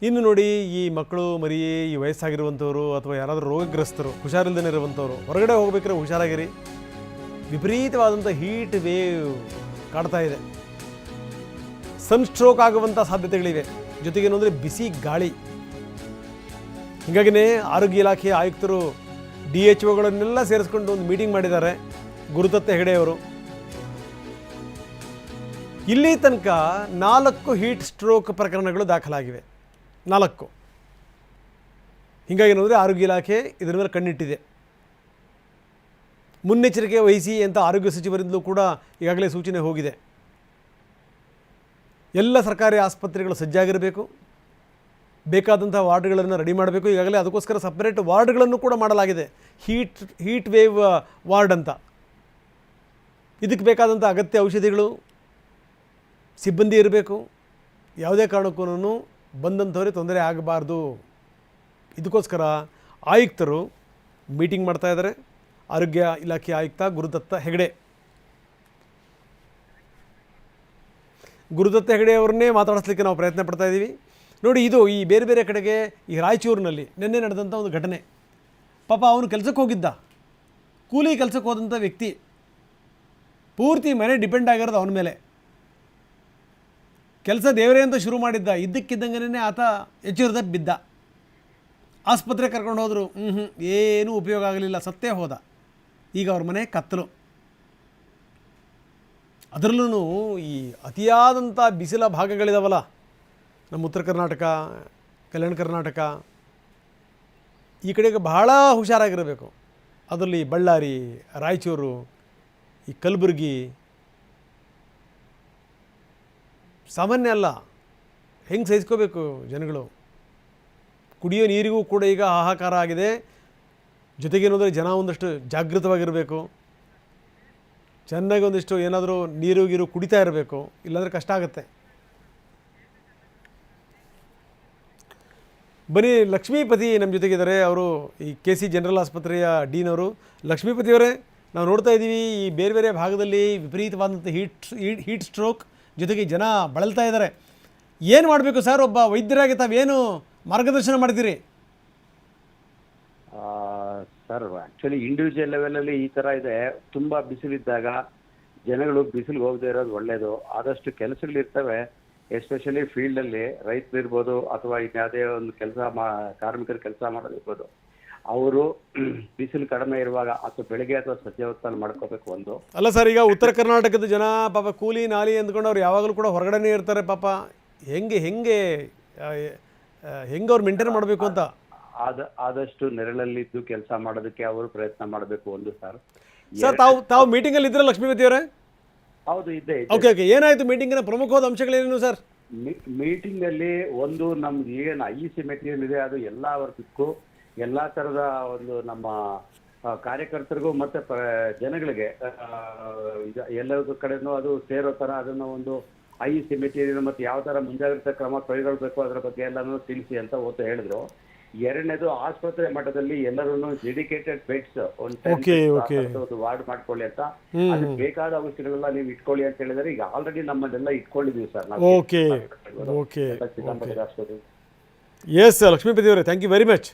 ಇನ್ನು ನೋಡಿ, ಈ ಮಕ್ಕಳು ಮರಿ, ಈ ವಯಸ್ಸಾಗಿರುವಂಥವ್ರು ಅಥವಾ ಯಾರಾದರೂ ರೋಗಗ್ರಸ್ತರು, ಹುಷಾರಿಲ್ಲದೇ ಇರುವಂಥವ್ರು ಹೊರಗಡೆ ಹೋಗ್ಬೇಕಾದ್ರೆ ಹುಷಾರಾಗಿರಿ. ವಿಪರೀತವಾದಂಥ ಹೀಟ್ ವೇವ್ ಕಾಡ್ತಾ ಇದೆ. ಸನ್ಸ್ಟ್ರೋಕ್ ಆಗುವಂಥ ಸಾಧ್ಯತೆಗಳಿವೆ. ಜೊತೆಗೇನು ಅಂದರೆ ಬಿಸಿ ಗಾಳಿ. ಹೀಗಾಗಿನೇ ಆರೋಗ್ಯ ಇಲಾಖೆಯ ಆಯುಕ್ತರು DHOಗಳನ್ನೆಲ್ಲ ಸೇರಿಸ್ಕೊಂಡು ಒಂದು ಮೀಟಿಂಗ್ ಮಾಡಿದ್ದಾರೆ. ಗುರುದತ್ತ ಹೆಗಡೆ ಅವರು ಇಲ್ಲಿ ತನಕ 4 ಹೀಟ್ ಸ್ಟ್ರೋಕ್ ಪ್ರಕರಣಗಳು ದಾಖಲಾಗಿವೆ. 4. ಹೀಗಾಗಿ ಏನಂದರೆ ಆರೋಗ್ಯ ಇಲಾಖೆ ಇದರ ಮೇಲೆ ಕಣ್ಣಿಟ್ಟಿದೆ. ಮುನ್ನೆಚ್ಚರಿಕೆ ವಹಿಸಿ ಅಂತ ಆರೋಗ್ಯ ಸಚಿವರಿಂದಲೂ ಕೂಡ ಈಗಾಗಲೇ ಸೂಚನೆ ಹೋಗಿದೆ. ಎಲ್ಲ ಸರ್ಕಾರಿ ಆಸ್ಪತ್ರೆಗಳು ಸಜ್ಜಾಗಿರಬೇಕು. ಬೇಕಾದಂಥ ವಾರ್ಡ್ಗಳನ್ನು ರೆಡಿ ಮಾಡಬೇಕು. ಈಗಾಗಲೇ ಅದಕ್ಕೋಸ್ಕರ ಸಪ್ರೇಟ್ ವಾರ್ಡ್ಗಳನ್ನು ಕೂಡ ಮಾಡಲಾಗಿದೆ. ಹೀಟ್ ವೇವ್ ವಾರ್ಡ್ ಅಂತ. ಇದಕ್ಕೆ ಬೇಕಾದಂಥ ಅಗತ್ಯ ಔಷಧಿಗಳು, ಸಿಬ್ಬಂದಿ ಇರಬೇಕು. ಯಾವುದೇ ಕಾರಣಕ್ಕೂ ಬಂದಂಥವ್ರಿಗೆ ತೊಂದರೆ ಆಗಬಾರ್ದು. ಇದಕ್ಕೋಸ್ಕರ ಆಯುಕ್ತರು ಮೀಟಿಂಗ್ ಮಾಡ್ತಾ ಇದ್ದಾರೆ. ಆರೋಗ್ಯ ಇಲಾಖೆ ಆಯುಕ್ತ ಗುರುದತ್ತ ಹೆಗಡೆ ಅವರನ್ನೇ ಮಾತಾಡಿಸ್ಲಿಕ್ಕೆ ನಾವು ಪ್ರಯತ್ನ ಪಡ್ತಾ ಇದ್ದೀವಿ. ನೋಡಿ, ಇದು ಈ ಬೇರೆ ಬೇರೆ ಕಡೆಗೆ, ಈ ರಾಯಚೂರಿನಲ್ಲಿ ನಿನ್ನೆ ನಡೆದಂಥ ಒಂದು ಘಟನೆ. ಪಾಪ ಅವನು ಕೆಲಸಕ್ಕೆ ಹೋಗಿದ್ದ, ಕೂಲಿ ಕೆಲಸಕ್ಕೆ ಹೋದಂಥ ವ್ಯಕ್ತಿ. ಪೂರ್ತಿ ಮನೆ ಡಿಪೆಂಡ್ ಆಗಿರೋದು ಅವನ ಮೇಲೆ. ಕೆಲಸ ದೇವರೇ ಅಂತ ಶುರು ಮಾಡಿದ್ದ. ಇದ್ದಕ್ಕಿದ್ದಂಗನೇ ಆತ ಎಚ್ಚರದ ಬಿದ್ದ. ಆಸ್ಪತ್ರೆ ಕರ್ಕೊಂಡು ಹೋದರು. ಏನೂ ಉಪಯೋಗ ಆಗಲಿಲ್ಲ, ಸತ್ತೇ ಹೋದ. ಈಗ ಅವ್ರ ಮನೆ ಕತ್ತಲು. ಅದರಲ್ಲೂ ಈ ಅತಿಯಾದಂಥ ಬಿಸಿಲ ಭಾಗಗಳಿದಾವಲ್ಲ, ನಮ್ಮ ಉತ್ತರ ಕರ್ನಾಟಕ, ಕಲ್ಯಾಣ ಕರ್ನಾಟಕ, ಈ ಕಡೆಗೆ ಬಹಳ ಹುಷಾರಾಗಿರಬೇಕು. ಅದರಲ್ಲಿ ಬಳ್ಳಾರಿ, ರಾಯಚೂರು, ಈ ಕಲಬುರಗಿ ಸಾಮಾನ್ಯ ಅಲ್ಲ. ಹೆಂಗೆ ಸಹಿಸ್ಕೋಬೇಕು ಜನಗಳು. ಕುಡಿಯೋ ನೀರಿಗೂ ಕೂಡ ಈಗ ಹಾಹಾಕಾರ ಆಗಿದೆ. ಜೊತೆಗೇನಂದರೆ ಜನ ಒಂದಷ್ಟು ಜಾಗೃತವಾಗಿರಬೇಕು. ಚೆನ್ನಾಗಿ ಒಂದಿಷ್ಟು ಏನಾದರೂ ನೀರು ಕುಡಿತಾ ಇರಬೇಕು. ಇಲ್ಲಾಂದರೆ ಕಷ್ಟ ಆಗುತ್ತೆ. ಬನ್ನಿ, ಲಕ್ಷ್ಮೀಪತಿ ನಮ್ಮ ಜೊತೆಗಿದ್ದಾರೆ. ಅವರು ಈ KC ಜನರಲ್ ಆಸ್ಪತ್ರೆಯ ಡೀನ್ ಅವರು. ಲಕ್ಷ್ಮೀಪತಿಯವರೇ, ನಾವು ನೋಡ್ತಾ ಇದ್ದೀವಿ ಈ ಬೇರೆ ಬೇರೆ ಭಾಗದಲ್ಲಿ ವಿಪರೀತವಾದಂಥ ಹೀಟ್ ಸ್ಟ್ರೋಕ್ ಜೊತೆಗೆ ಜನ ಬಳಲ್ತಾ ಇದ್ದಾರೆ. ಏನು ಮಾಡಬೇಕು ಸರ್? ಒಬ್ಬ ವೈದ್ಯರಾಗಿ ತಾವೇನು ಮಾರ್ಗದರ್ಶನ ಮಾಡ್ತೀರಿ? ಸರ್, ಆ್ಯಕ್ಚುಲಿ ಇಂಡಿವಿಜುವಲ್ ಲೆವೆಲಲ್ಲಿ ಈ ಥರ ಇದೆ. ತುಂಬ ಬಿಸಿಲಿದ್ದಾಗ ಜನಗಳು ಬಿಸಿಲಿಗೆ ಹೋಗದೆ ಇರೋದು ಒಳ್ಳೆಯದು. ಆದಷ್ಟು ಕೆಲಸಗಳಿರ್ತವೆ, ಎಸ್ಪೆಷಲಿ ಫೀಲ್ಡಲ್ಲಿ ರೈತರು ಇರ್ಬೋದು ಅಥವಾ ಇನ್ಯಾವುದೇ ಒಂದು ಕಾರ್ಮಿಕರು ಕೆಲಸ ಮಾಡೋದಿರ್ಬೋದು. ಅವರು ಬಿಸಿಲು ಕಡಿಮೆ ಇರುವಾಗ ಅಥವಾ ಬೆಳಗ್ಗೆ ಅಥವಾ ಸಂಜೆ ಹೊತ್ತಲ್ಲಿ ಮಾಡ್ಕೋಬೇಕು. ಒಂದು ಅಲ್ಲ ಸರ್, ಈಗ ಉತ್ತರ ಕರ್ನಾಟಕದ ಜನ ಪಾಪ ಕೂಲಿ ನಾಲಿ ಅಂದ್ಕೊಂಡು ಅವ್ರು ಯಾವಾಗಲೂ ಕೂಡ ಹೊರಗಡೆನೇ ಇರ್ತಾರೆ. ಪಾಪ ಹೆಂಗೆ ಅವ್ರು ಮೇಂಟೈನ್ ಮಾಡಬೇಕು ಅಂತ ಆದಷ್ಟು ನೆರಳಲ್ಲಿದ್ದು ಕೆಲಸ ಮಾಡೋದಕ್ಕೆ ಅವರು ಪ್ರಯತ್ನ ಮಾಡಬೇಕು. ಒಂದು ಸರ್, ತಾವು ಮೀಟಿಂಗಲ್ಲಿ ಇದ್ರೆ ಲಕ್ಷ್ಮೀಪತಿ ಅವರೇ? ಹೌದು, ಇದೆ. ಓಕೆ, ಏನಾಯ್ತು ಮೀಟಿಂಗಿನ ಪ್ರಮುಖವಾದ ಅಂಶಗಳೇನು ಸರ್? ಮೀಟಿಂಗ್ ಅಲ್ಲಿ ಒಂದು ನಮ್ದು ಏನು IEC ಮೆಟೀರಿಯಲ್ ಇದೆ, ಅದು ಎಲ್ಲಾ ವರ್ಗಕ್ಕೂ, ಎಲ್ಲಾ ತರದ ಒಂದು ನಮ್ಮ ಕಾರ್ಯಕರ್ತರಿಗೂ ಮತ್ತೆ ಜನಗಳಿಗೆ ಎಲ್ಲರ ಕಡೆನೂ ಅದು ಸೇರೋ ತರ ಅದನ್ನ ಒಂದು IEC ಮೆಟೀರಿಯಲ್ ಮತ್ತೆ ಯಾವ ತರ ಮುಂಜಾಗ್ರತಾ ಕ್ರಮ ಕೈಗೊಳ್ಳಬೇಕು ಅದರ ಬಗ್ಗೆ ಎಲ್ಲಾನು ತಿಳಿಸಿ ಅಂತ ಓದ್ತಾ ಹೇಳಿದ್ರು. ಎರಡನೇದು, ಆಸ್ಪತ್ರೆ ಮಟ್ಟದಲ್ಲಿ ಎಲ್ಲರೂ ಡೆಡಿಕೇಟೆಡ್ ಬೆಡ್ಸ್ ಒಂದು ವಾರ್ಡ್ ಮಾಡ್ಕೊಳ್ಳಿ ಅಂತ, ಅದಕ್ಕೆ ಬೇಕಾದ ಔಷಧಿಗಳೆಲ್ಲ ನೀವು ಇಟ್ಕೊಳ್ಳಿ ಅಂತ ಹೇಳಿದ್ರೆ ಈಗ ಆಲ್ರೆಡಿ ನಮ್ಮನ್ನೆಲ್ಲ ಇಟ್ಕೊಂಡಿದೀವಿ ಸರ್ ನಾವು. ಎಸ್ ಲಕ್ಷ್ಮೀಪತಿ ಅವರೇ, ಥ್ಯಾಂಕ್ ಯು ವೆರಿ ಮಚ್.